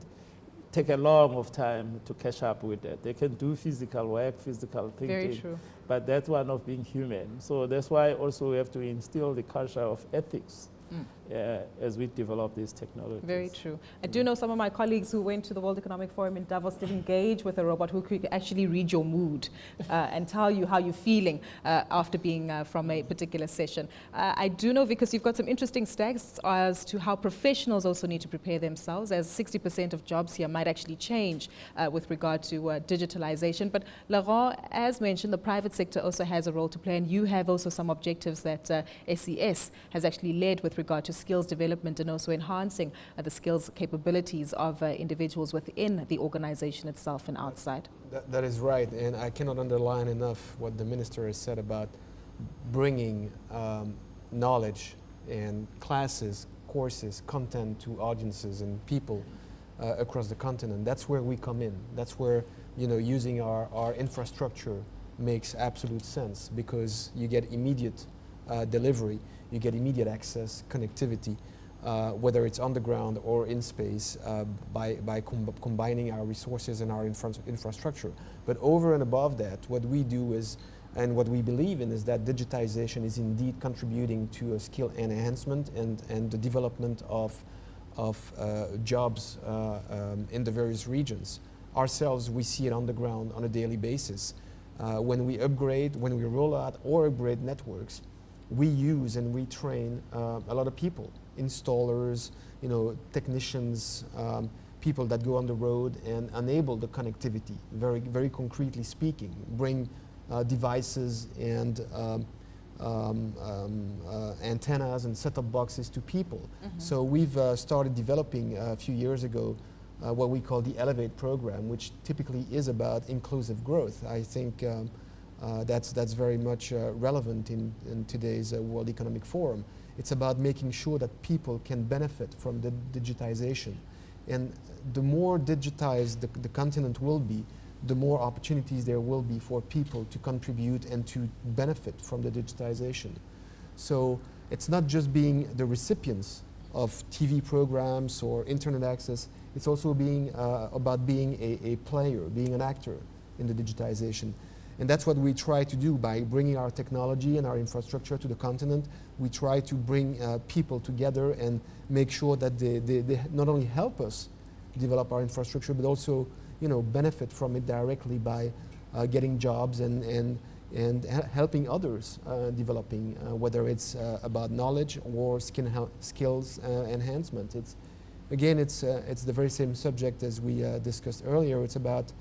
take a long of time to catch up with that. They can do physical work, physical thinking. Very true. But that's one of being human. So that's why also we have to instill the culture of ethics as we develop these technologies. Very true. I do know some of my colleagues who went to the World Economic Forum in Davos did engage with a robot who could actually read your mood and tell you how you're feeling after being from a particular session. I do know, because you've got some interesting stats as to how professionals also need to prepare themselves, as 60% of jobs here might actually change with regard to digitalization. But Laurent, as mentioned, the private sector also has a role to play, and you have also some objectives that SES has actually led with regard to skills development and also enhancing the skills capabilities of individuals within the organization itself and outside. That is right, and I cannot underline enough what the minister has said about bringing knowledge and classes, courses, content to audiences and people across the continent. That's where we come in. That's where, using our infrastructure makes absolute sense, because you get immediate delivery, you get immediate access, connectivity, whether it's on the ground or in space, by combining our resources and our infrastructure. But over and above that, what we do is, and what we believe in, is that digitization is indeed contributing to a skill enhancement and the development of jobs in the various regions. Ourselves, we see it on the ground on a daily basis. When we upgrade, when we roll out or upgrade networks, we use and we train a lot of people, installers, technicians, people that go on the road and enable the connectivity, very, very concretely speaking, bring devices and antennas and set-top boxes to people. So we've started developing a few years ago what we call the Elevate program, which typically is about inclusive growth. I think that's very much relevant in today's World Economic Forum. It's about making sure that people can benefit from the digitization. And the more digitized the continent will be, the more opportunities there will be for people to contribute and to benefit from the digitization. So it's not just being the recipients of TV programs or internet access, it's also being about being a player, being an actor in the digitization. And that's what we try to do by bringing our technology and our infrastructure to the continent. We try to bring people together and make sure that they not only help us develop our infrastructure, but also benefit from it directly by getting jobs and helping others developing, whether it's about knowledge or skills enhancement. It's the very same subject as we discussed earlier. It's about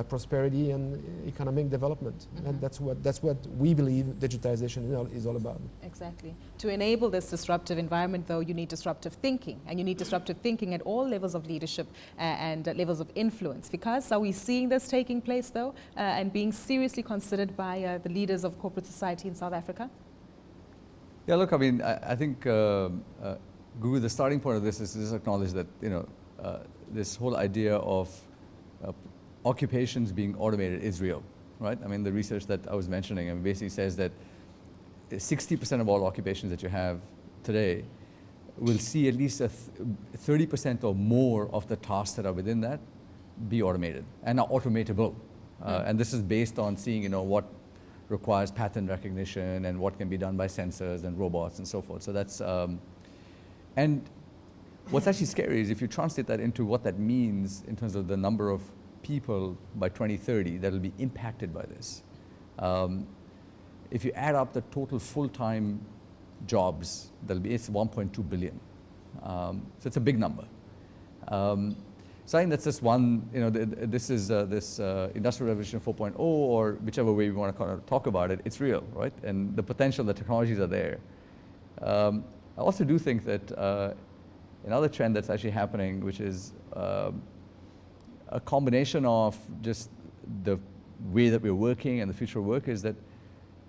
prosperity and economic development. And that's what we believe digitization is all about. Exactly. To enable this disruptive environment, though, you need disruptive thinking, and you need disruptive thinking at all levels of leadership and levels of influence. Because are we seeing this taking place, though, and being seriously considered by the leaders of corporate society in South Africa? Yeah, look, I mean, I think Gugu, the starting point of this is to acknowledge that, this whole idea of occupations being automated is real, right? I mean, the research that I was mentioning basically says that 60% of all occupations that you have today will see at least 30% or more of the tasks that are within that be automated and are automatable. And this is based on seeing, what requires pattern recognition and what can be done by sensors and robots and so forth. So that's, and what's actually scary is if you translate that into what that means in terms of the number of people by 2030 that will be impacted by this. If you add up the total full-time jobs, it's 1.2 billion. So it's a big number. So I think that's just one, this is this Industrial Revolution 4.0, or whichever way we want to kind of talk about it, it's real, right? And the potential, the technologies are there. I also do think that another trend that's actually happening, which is a combination of just the way that we're working and the future of work, is that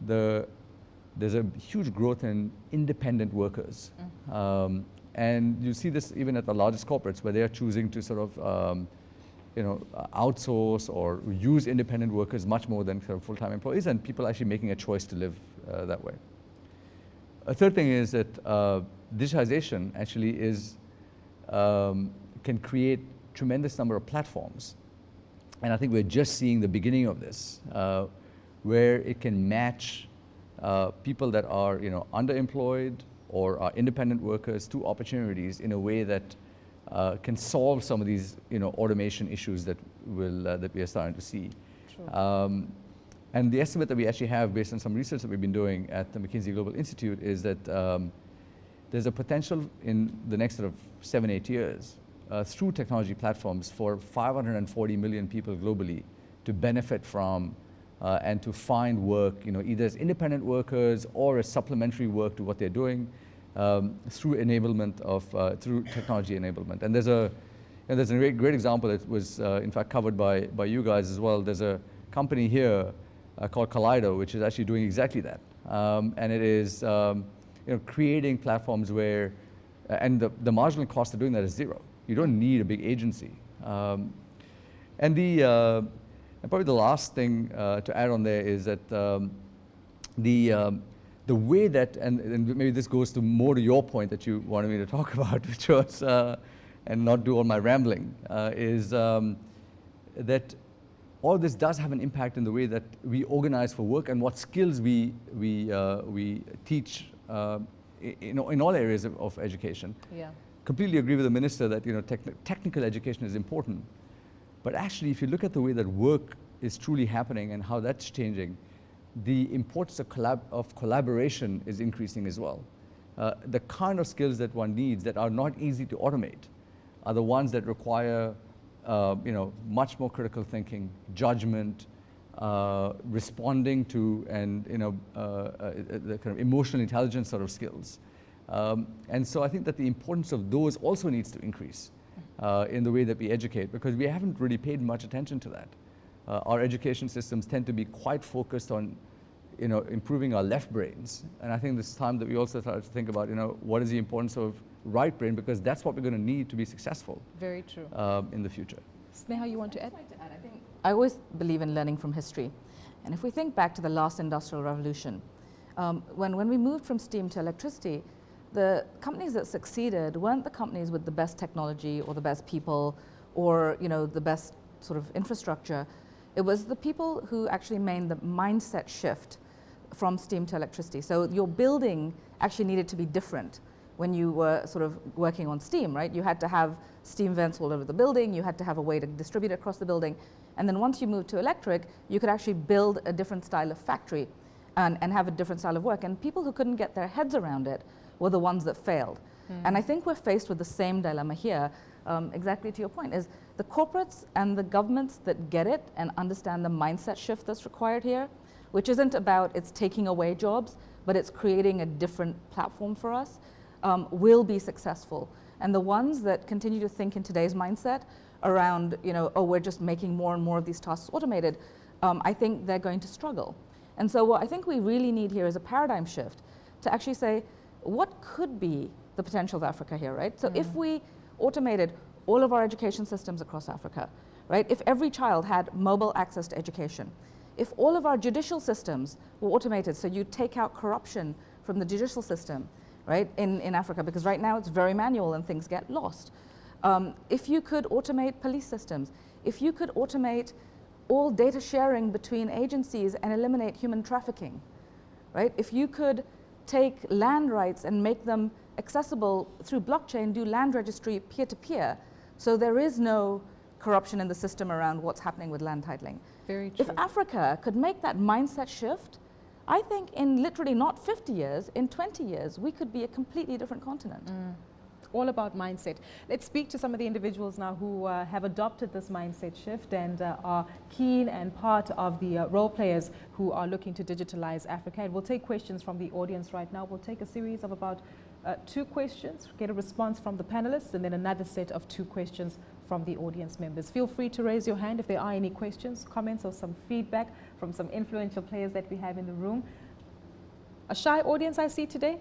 there's a huge growth in independent workers. And you see this even at the largest corporates, where they are choosing to sort of outsource or use independent workers much more than sort of full-time employees, and people actually making a choice to live that way. A third thing is that digitization actually is can create tremendous number of platforms, and I think we're just seeing the beginning of this, where it can match people that are underemployed or are independent workers to opportunities in a way that can solve some of these automation issues that we are starting to see. And the estimate that we actually have, based on some research that we've been doing at the McKinsey Global Institute, is that there's a potential in the next sort of 7-8 years through technology platforms for 540 million people globally to benefit from and to find work, either as independent workers or as supplementary work to what they're doing through enablement of through technology enablement. And there's a great example that was in fact covered by you guys as well. There's a company here called Kaleido, which is actually doing exactly that, and it is creating platforms where, and the marginal cost of doing that is zero. You don't need a big agency. And probably the last thing to add on there is that the way that, and maybe this goes to more to your point that you wanted me to talk about, which was, and not do all my rambling, is that all this does have an impact in the way that we organize for work and what skills we teach in all areas of education. Yeah. Completely agree with the minister that technical education is important. But actually, if you look at the way that work is truly happening and how that's changing, the importance of collaboration is increasing as well. The kind of skills that one needs that are not easy to automate are the ones that require much more critical thinking, judgment, responding to, and the kind of emotional intelligence sort of skills. And so I think that the importance of those also needs to increase in the way that we educate, because we haven't really paid much attention to that. Our education systems tend to be quite focused on improving our left brains, and I think this time that we also start to think about what is the importance of right brain, because that's what we're going to need to be successful. Very true. In the future. Sneha, you want to add? I think I always believe in learning from history, and if we think back to the last industrial revolution, when we moved from steam to electricity, the companies that succeeded weren't the companies with the best technology or the best people or the best sort of infrastructure. It was the people who actually made the mindset shift from steam to electricity. So your building actually needed to be different when you were sort of working on steam, right? You had to have steam vents all over the building, you had to have a way to distribute it across the building. And then once you moved to electric, you could actually build a different style of factory and have a different style of work. And people who couldn't get their heads around it were the ones that failed. And I think we're faced with the same dilemma here, exactly to your point, is the corporates and the governments that get it and understand the mindset shift that's required here, which isn't about it's taking away jobs, but it's creating a different platform for us, will be successful. And the ones that continue to think in today's mindset around, oh, we're just making more and more of these tasks automated, I think they're going to struggle. And so what I think we really need here is a paradigm shift to actually say, what could be the potential of Africa here, right? So if we automated all of our education systems across Africa, right? If every child had mobile access to education, if all of our judicial systems were automated, so you take out corruption from the judicial system, right, in Africa, because right now it's very manual and things get lost. If you could automate police systems, if you could automate all data sharing between agencies and eliminate human trafficking, right? If you could take land rights and make them accessible through blockchain, do land registry peer-to-peer, so there is no corruption in the system around what's happening with land titling. Very true. If Africa could make that mindset shift, I think in literally not 50 years, in 20 years, we could be a completely different continent. All about mindset. Let's speak to some of the individuals now who have adopted this mindset shift and are keen and part of the role players who are looking to digitalize Africa. And we'll take questions from the audience right now. We'll take a series of about 2 questions, get a response from the panelists, and then another set of 2 questions from the audience members. Feel free to raise your hand if there are any questions, comments, or some feedback from some influential players that we have in the room. A shy audience I see today?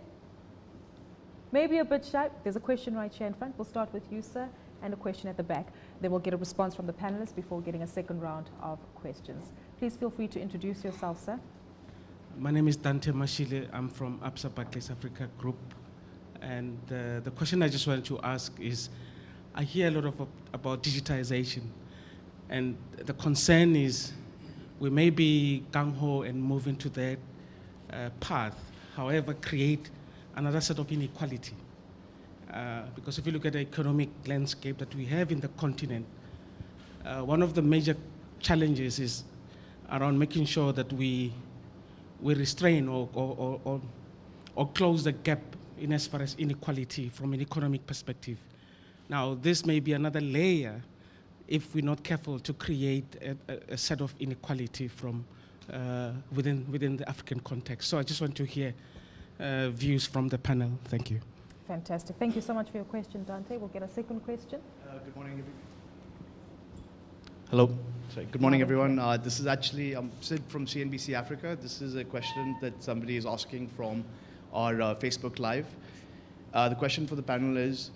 Maybe a bit shy. There's a question right here in front. We'll start with you, sir, and a question at the back. Then we'll get a response from the panelists before getting a second round of questions. Please feel free to introduce yourself, sir. My name is Dante Mashile. I'm from WEF Africa Group. And the question I just wanted to ask is, I hear a lot about digitization. And the concern is we may be gung-ho and move into that path, however, create another set of inequality. Because if you look at the economic landscape that we have in the continent, one of the major challenges is around making sure that we restrain or close the gap in as far as inequality from an economic perspective. Now, this may be another layer if we're not careful to create a set of inequality from within the African context. So I just want to hear views from the panel. Thank you. Fantastic. Thank you so much for your question, Dante. We'll get a second question. Good morning, everyone. Hello. Sorry. Good morning, everyone. This is actually Sid from CNBC Africa. This is a question that somebody is asking from our Facebook Live. The question for the panel is,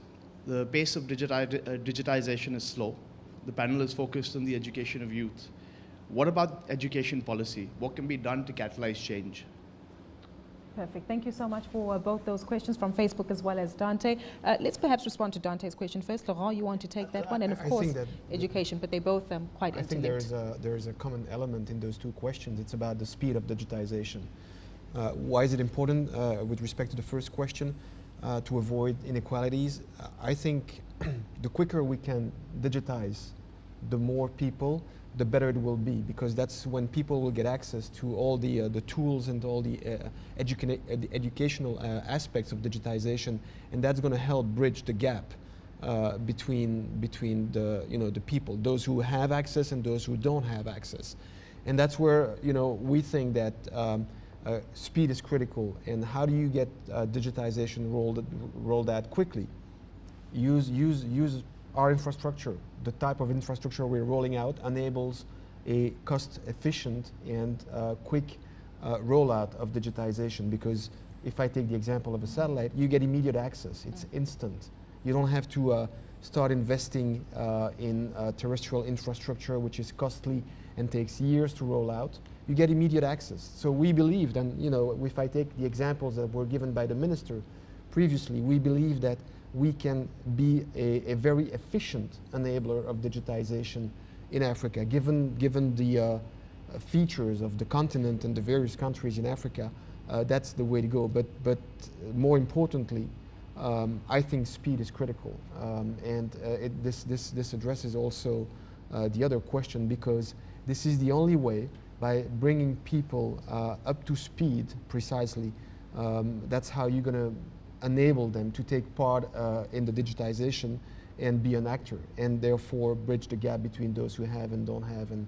the pace of digitization is slow. The panel is focused on the education of youth. What about education policy? What can be done to catalyze change? Perfect. Thank you so much for both those questions from Facebook as well as Dante. Let's perhaps respond to Dante's question first. Laurent, you want to take that one? And of course, education, but they both quite interlinked. I think there is a common element in those 2 questions. It's about the speed of digitization. Why is it important with respect to the first question to avoid inequalities? I think the quicker we can digitize, the more people, the better it will be, because that's when people will get access to all the tools and all the educational aspects of digitization, and that's going to help bridge the gap between the people, those who have access and those who don't have access, and that's where we think that speed is critical. And how do you get digitization rolled out quickly? Use our infrastructure. The type of infrastructure we're rolling out enables a cost-efficient and quick rollout of digitization, because if I take the example of a satellite, you get immediate access. It's instant. You don't have to start investing in terrestrial infrastructure, which is costly and takes years to roll out. You get immediate access. So we believe, and if I take the examples that were given by the minister previously, we believe that we can be a very efficient enabler of digitization in Africa, given the features of the continent and the various countries in Africa. That's the way to go. But more importantly, I think speed is critical, and this addresses also the other question, because this is the only way, by bringing people up to speed precisely. That's how you're going to enable them to take part in the digitization and be an actor, and therefore bridge the gap between those who have and don't have, and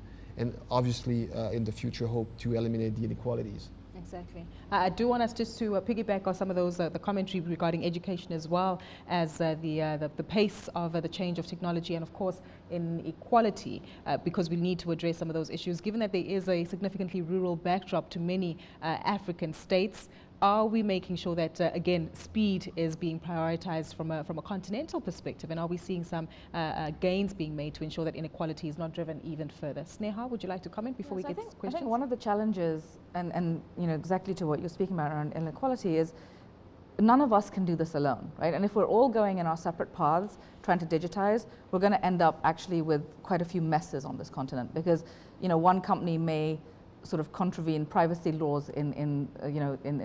obviously in the future hope to eliminate the inequalities. Exactly. I do want us just to piggyback on some of those, the commentary regarding education as well as the pace of the change of technology and, of course, inequality, because we need to address some of those issues. Given that there is a significantly rural backdrop to many African states, are we making sure that, again, speed is being prioritized from a continental perspective? And are we seeing some gains being made to ensure that inequality is not driven even further? Sneha, would you like to comment before we get to questions? I think one of the challenges, and you know, exactly to what you're speaking about around inequality, is none of us can do this alone, right? And if we're all going in our separate paths trying to digitize, we're going to end up actually with quite a few messes on this continent, because, you know, one company may sort of contravene privacy laws in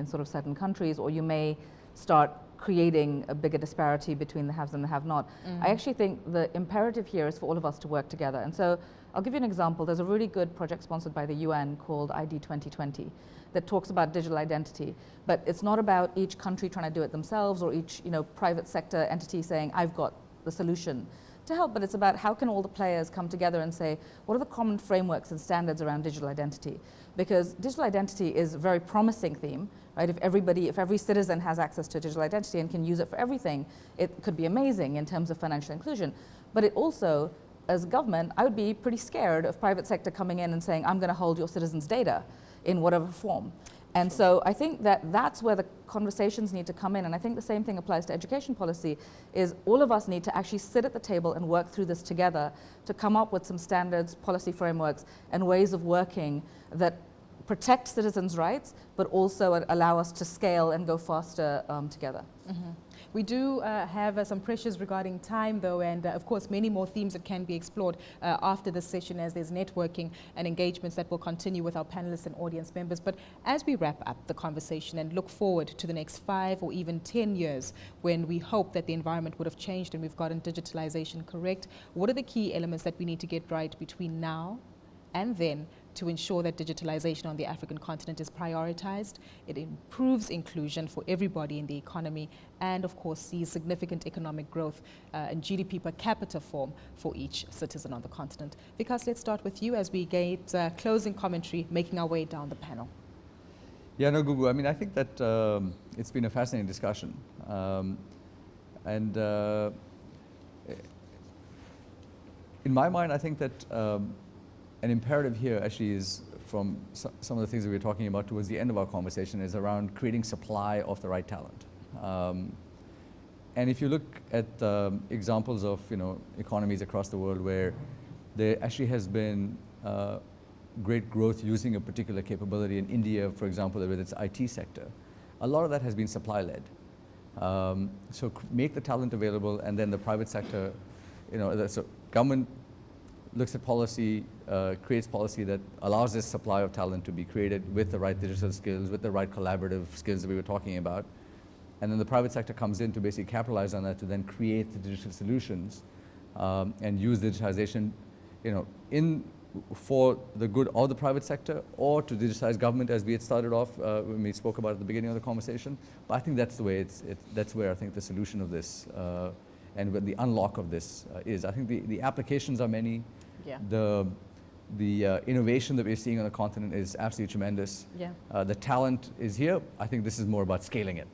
sort of certain countries, or you may start creating a bigger disparity between the haves and the have-not. I actually think the imperative here is for all of us to work together. And so I'll give you an example. There's a really good project sponsored by the UN called ID 2020 that talks about digital identity, but it's not about each country trying to do it themselves or each, you know, private sector entity saying, I've got the solution to help, but it's about how can all the players come together and say, what are the common frameworks and standards around digital identity? Because digital identity is a very promising theme, right? If every citizen has access to digital identity and can use it for everything, it could be amazing in terms of financial inclusion. But it also, as government, I would be pretty scared of private sector coming in and saying, I'm going to hold your citizens' data in whatever form. And so I think that that's where the conversations need to come in. And I think the same thing applies to education policy, is all of us need to actually sit at the table and work through this together to come up with some standards, policy frameworks, and ways of working that protect citizens' rights, but also allow us to scale and go faster together. We do have some pressures regarding time, though, and of course many more themes that can be explored after this session, as there's networking and engagements that will continue with our panelists and audience members. But as we wrap up the conversation and look forward to the next 5 or even 10 years, when we hope that the environment would have changed and we've gotten digitalization correct, what are the key elements that we need to get right between now and then to ensure that digitalization on the African continent is prioritized, it improves inclusion for everybody in the economy, and of course sees significant economic growth in GDP per capita form for each citizen on the continent? Vikas, let's start with you as we get closing commentary, making our way down the panel. Yeah, no, Gugu, I mean, I think that it's been a fascinating discussion. In my mind, I think that an imperative here actually is, from some of the things that we were talking about towards the end of our conversation, is around creating supply of the right talent. And if you look at examples of, you know, economies across the world where there actually has been great growth using a particular capability, in India, for example, with its IT sector, a lot of that has been supply-led. So make the talent available, and then the private sector, you know, so government looks at policy, creates policy that allows this supply of talent to be created with the right digital skills, with the right collaborative skills that we were talking about. And then the private sector comes in to basically capitalize on that to then create the digital solutions and use digitization, you know, for the good of the private sector, or to digitize government, as we had started off when we spoke about at the beginning of the conversation. But I think that's the way that's where I think the solution of this and where the unlock of this is. I think the applications are many. Yeah. The innovation that we're seeing on the continent is absolutely tremendous. Yeah. The talent is here. I think this is more about scaling it,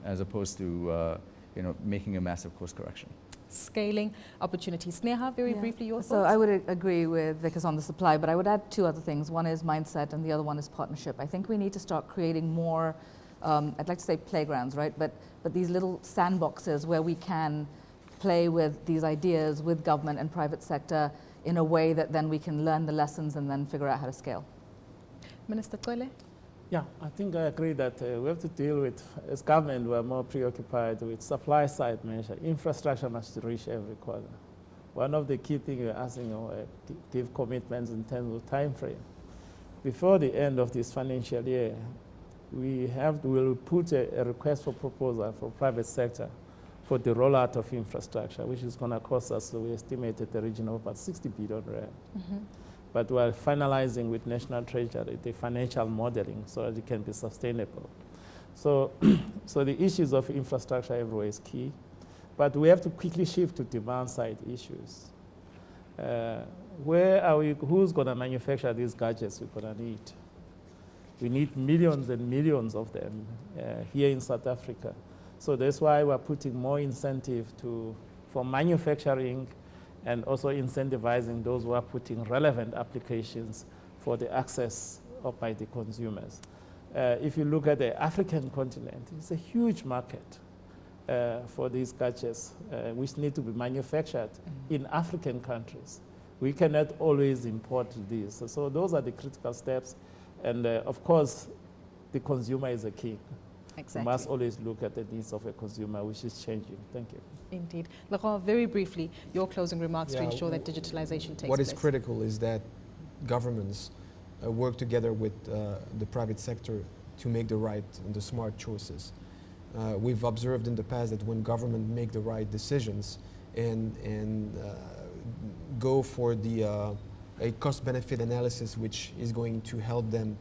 as opposed to you know, making a massive course correction. Scaling opportunities. Sneha, very briefly, your thoughts? So I would agree with Vikas on the supply, but I would add 2 other things. One is mindset, and the other one is partnership. I think we need to start creating more, I'd like to say playgrounds, right? But these little sandboxes where we can play with these ideas with government and private sector in a way that then we can learn the lessons and then figure out how to scale. Minister Twele? Yeah, I think I agree that we have to deal with, as government, we're more preoccupied with supply side measure. Infrastructure must reach every corner. One of the key things we're asking give commitments in terms of time frame. Before the end of this financial year, we'll put a request for proposal for private sector for the rollout of infrastructure, which is going to cost us, so we estimated the region of about 60 billion rand. But we're finalizing with National Treasury the financial modeling so that it can be sustainable. So the issues of infrastructure everywhere is key. But we have to quickly shift to demand side issues. Where are we, who's going to manufacture these gadgets we're going to need? We need millions and millions of them here in South Africa. So that's why we're putting more incentive for manufacturing and also incentivizing those who are putting relevant applications for the access of by the consumers. If you look at the African continent, it's a huge market for these gadgets, which need to be manufactured in African countries. We cannot always import these. So those are the critical steps. And of course, the consumer is a king. Exactly. We must always look at the needs of a consumer, which is changing. Thank you. Indeed. Laurent, very briefly, your closing remarks to ensure that digitalization takes place. What is critical is that governments work together with the private sector to make the right and the smart choices. We've observed in the past that when government make the right decisions and go for a cost-benefit analysis which is going to help them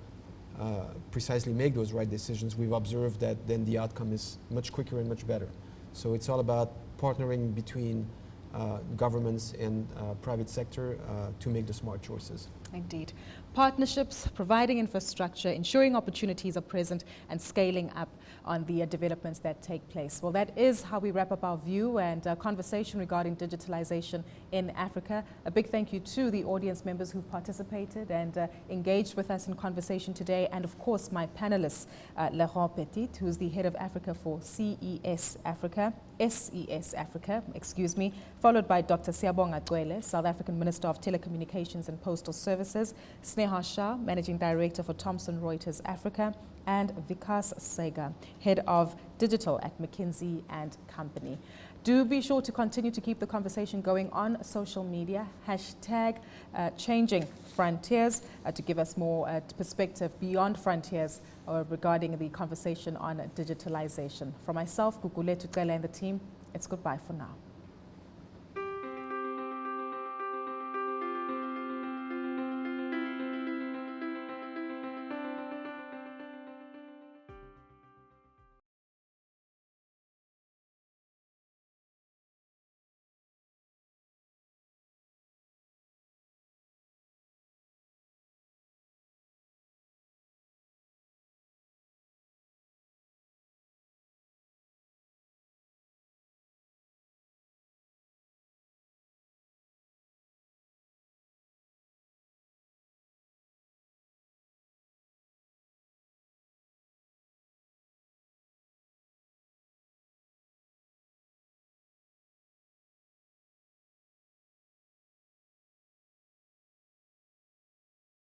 precisely make those right decisions, we've observed that then the outcome is much quicker and much better. So it's all about partnering between governments and private sector to make the smart choices. Indeed. Partnerships, providing infrastructure, ensuring opportunities are present, and scaling up on the developments that take place. Well, that is how we wrap up our view and conversation regarding digitalization in Africa. A big thank you to the audience members who participated and engaged with us in conversation today, and of course my panelists, Laurent Petit, who's the head of Africa for SES Africa, excuse me, followed by Dr. Siyabonga Cwele, South African Minister of Telecommunications and Postal Services, Sneha Shah, Managing Director for Thomson Reuters Africa, and Vikas Sega, Head of Digital at McKinsey & Company. Do be sure to continue to keep the conversation going on social media, hashtag Changing Frontiers, to give us more perspective beyond frontiers regarding the conversation on digitalization. From myself, Guguletu Cwele and the team, it's goodbye for now.